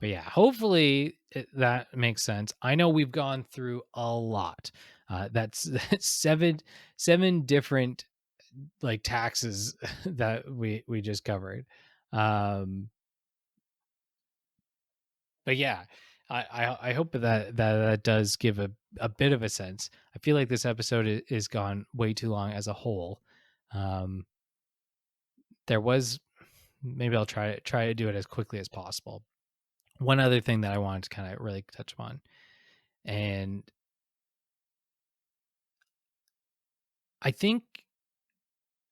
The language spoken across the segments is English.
But yeah, hopefully that makes sense. I know we've gone through a lot. That's seven different like taxes that we just covered. Um, but yeah, I hope that does give a bit of a sense. I feel like this episode is gone way too long as a whole. Um, there was maybe I'll try to do it as quickly as possible. One other thing that I wanted to kind of really touch upon, and I think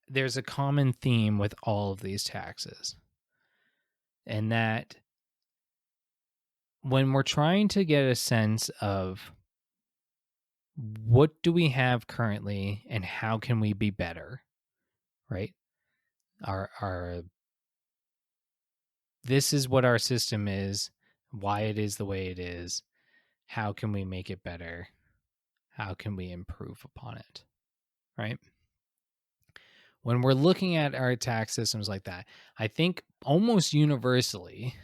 there's a common theme with all of these taxes, and that when we're trying to get a sense of what do we have currently and how can we be better, right? Our this is what our system is, why it is the way it is, how can we make it better? How can we improve upon it, right? When we're looking at our tax systems like that, I think almost universally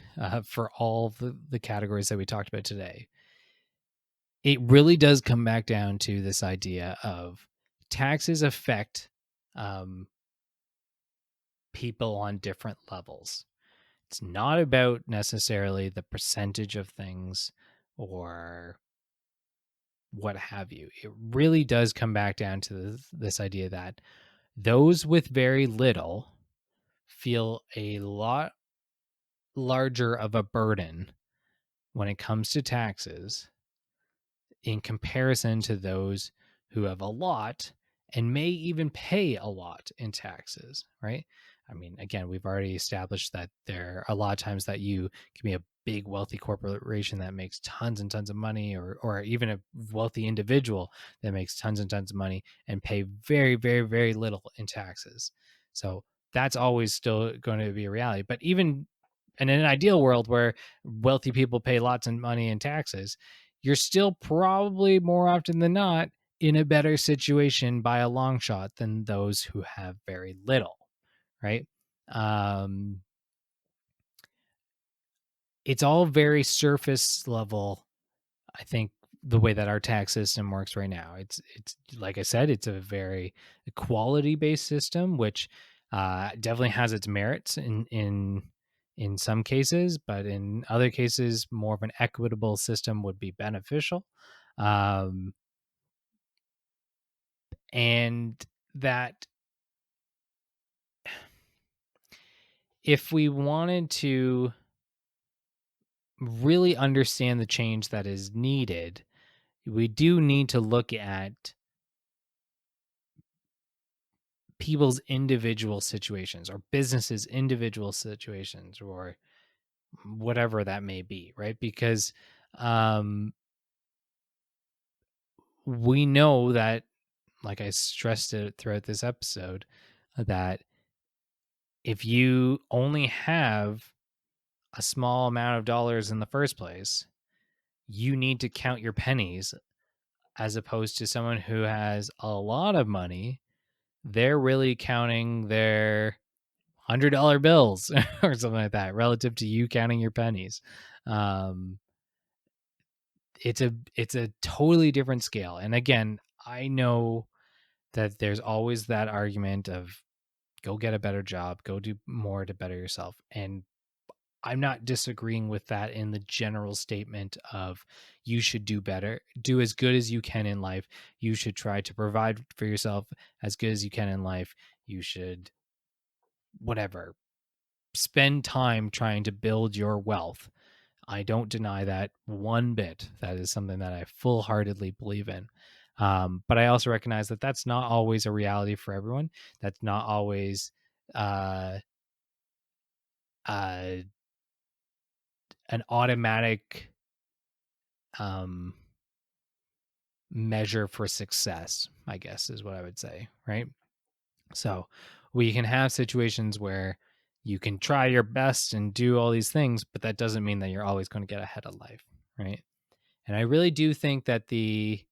for all the categories that we talked about today, it really does come back down to this idea of taxes affect um, people on different levels. It's not about necessarily the percentage of things or what have you. It really does come back down to this idea that those with very little feel a lot larger of a burden when it comes to taxes in comparison to those who have a lot and may even pay a lot in taxes, right? I mean, again, we've already established that there are a lot of times that you can be a big wealthy corporation that makes tons and tons of money, or even a wealthy individual that makes tons and tons of money and pay very, very, very little in taxes. So that's always still going to be a reality. But even in an ideal world where wealthy people pay lots of money in taxes, you're still probably more often than not in a better situation by a long shot than those who have very little, right? Um, it's all very surface level. I think the way that our tax system works right now, it's like I said, it's a very equality based system, which definitely has its merits in some cases, but in other cases, more of an equitable system would be beneficial. Um, and that if we wanted to really understand the change that is needed, we do need to look at people's individual situations or businesses' individual situations or whatever that may be, right? Because um, we know that, like I stressed it throughout this episode, that if you only have a small amount of dollars in the first place, you need to count your pennies, as opposed to someone who has a lot of money. They're really counting their $100 bills or something like that relative to you counting your pennies. Um, it's a totally different scale. And again, I know that there's always that argument of go get a better job, go do more to better yourself. And I'm not disagreeing with that in the general statement of you should do better, do as good as you can in life. You should try to provide for yourself as good as you can in life. You should, whatever, spend time trying to build your wealth. I don't deny that one bit. That is something that I full heartedly believe in. But I also recognize that that's not always a reality for everyone. That's not always uh, uh, an automatic um, measure for success, I guess is what I would say, right? So we can have situations where you can try your best and do all these things, but that doesn't mean that you're always going to get ahead of life, right? And I really do think that the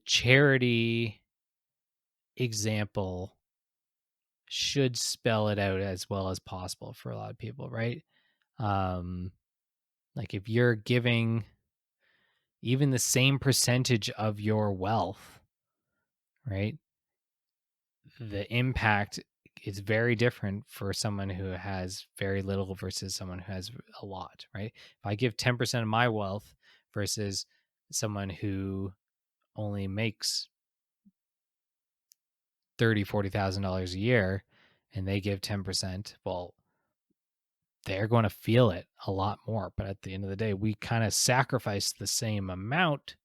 charity example should spell it out as well as possible for a lot of people, right? Um, Like if you're giving even the same percentage of your wealth, right? The impact is very different for someone who has very little versus someone who has a lot, right? If I give 10% of my wealth versus someone who only makes $40,000 a year and they give 10%, well, they're going to feel it a lot more. But at the end of the day, we kind of sacrifice the same amount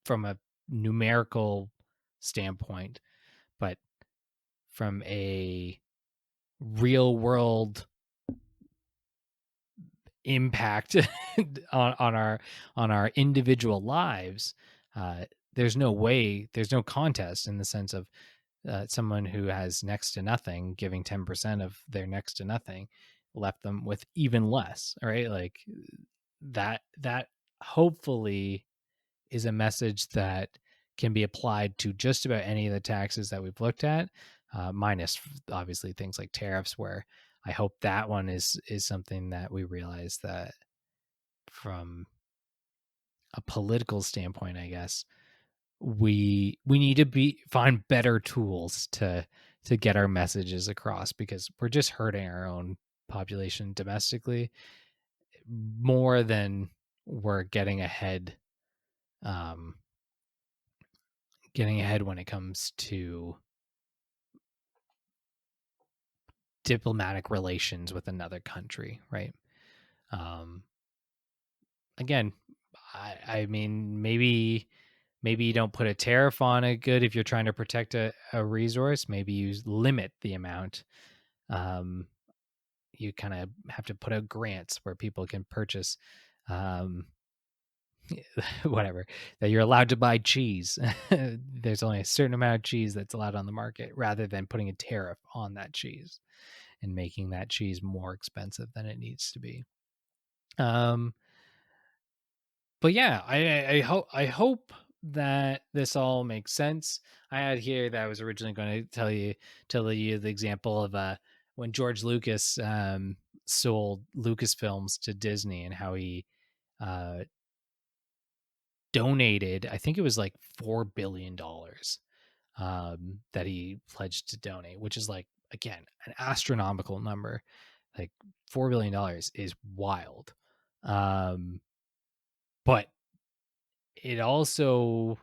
from a numerical standpoint, but from a real world impact on our individual lives, there's no way, there's no contest in the sense of someone who has next to nothing giving 10% of their next to nothing left them with even less, right? Like that hopefully is a message that can be applied to just about any of the taxes that we've looked at, minus obviously things like tariffs, where I hope that one is something that we realize that from a political standpoint, I guess we need to find better tools to get our messages across, because we're just hurting our own population domestically more than we're um getting ahead when it comes to diplomatic relations with another country, right? um Again, I mean, maybe you don't put a tariff on a good if you're trying to protect a resource. Maybe you limit the amount. um you kind of have to put out grants where people can purchase um whatever, that you're allowed to buy cheese. There's only a certain amount of cheese that's allowed on the market, rather than putting a tariff on that cheese and making that cheese more expensive than it needs to be. um but yeah, I hope that this all makes sense. I had here that I was originally going to tell you the example of when George Lucas sold Lucasfilms to Disney, and how he uh donated, I think it was like $4 billion that he pledged to donate, which is like, again, an astronomical number. Like $4 billion is wild. But it also,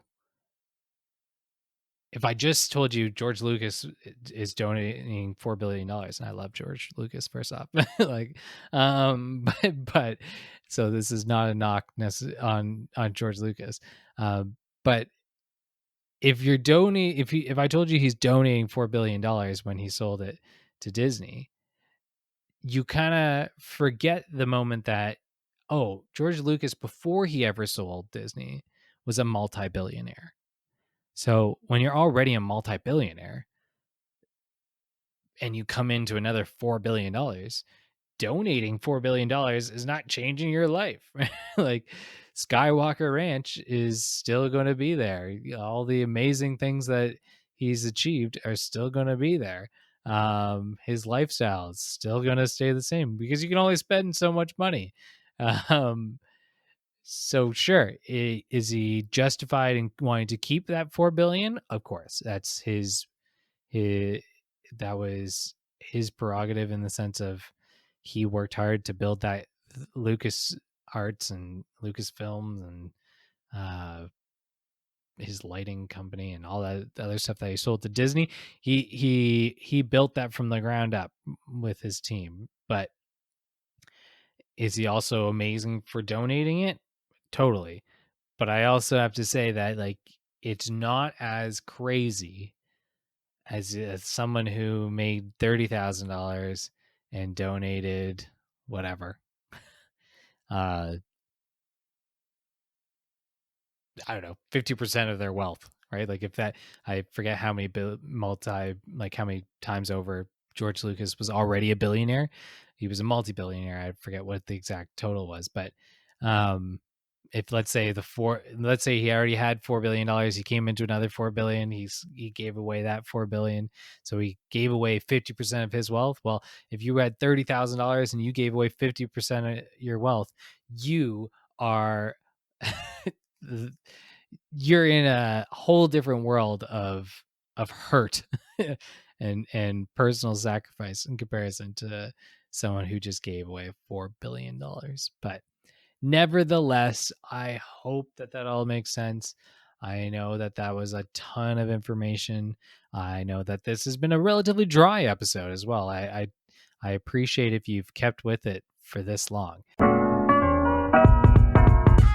if I just told you George Lucas is donating $4 billion, and I love George Lucas, first off, like, but so this is not a knock on George Lucas, but if you're donating, if I told you he's donating $4 billion when he sold it to Disney, you kind of forget the moment that, oh, George Lucas, before he ever sold Disney, was a multi-billionaire. So when you're already a multi-billionaire and you come into another $4 billion, donating $4 billion is not changing your life. Like, Skywalker Ranch is still going to be there. All the amazing things that he's achieved are still going to be there. His lifestyle is still going to stay the same, because you can only spend so much money. So sure, is he justified in wanting to keep that $4 billion? Of course, that's his that was his prerogative, in the sense of he worked hard to build that Lucas Arts and Lucasfilms and uh his lighting company and all that other stuff that he sold to Disney. He built that from the ground up with his team. But is he also amazing for donating it? Totally. But I also have to say that, like, it's not as crazy as someone who made $30,000 and donated whatever. Uh, I don't know, 50% of their wealth, right? Like, if that, I forget how many how many times over George Lucas was already a billionaire. He was a multi-billionaire. I forget what the exact total was, but if let's say he already had $4 billion, he came into another 4 billion, he gave away that 4 billion, so he gave away 50% of his wealth. Well, if you had $30,000 and you gave away 50% of your wealth, you are you're in a whole different world of hurt and personal sacrifice in comparison to someone who just gave away $4 billion. But nevertheless, I hope that all makes sense. I know that was a ton of information. I know that this has been a relatively dry episode as well. I appreciate if you've kept with it for this long.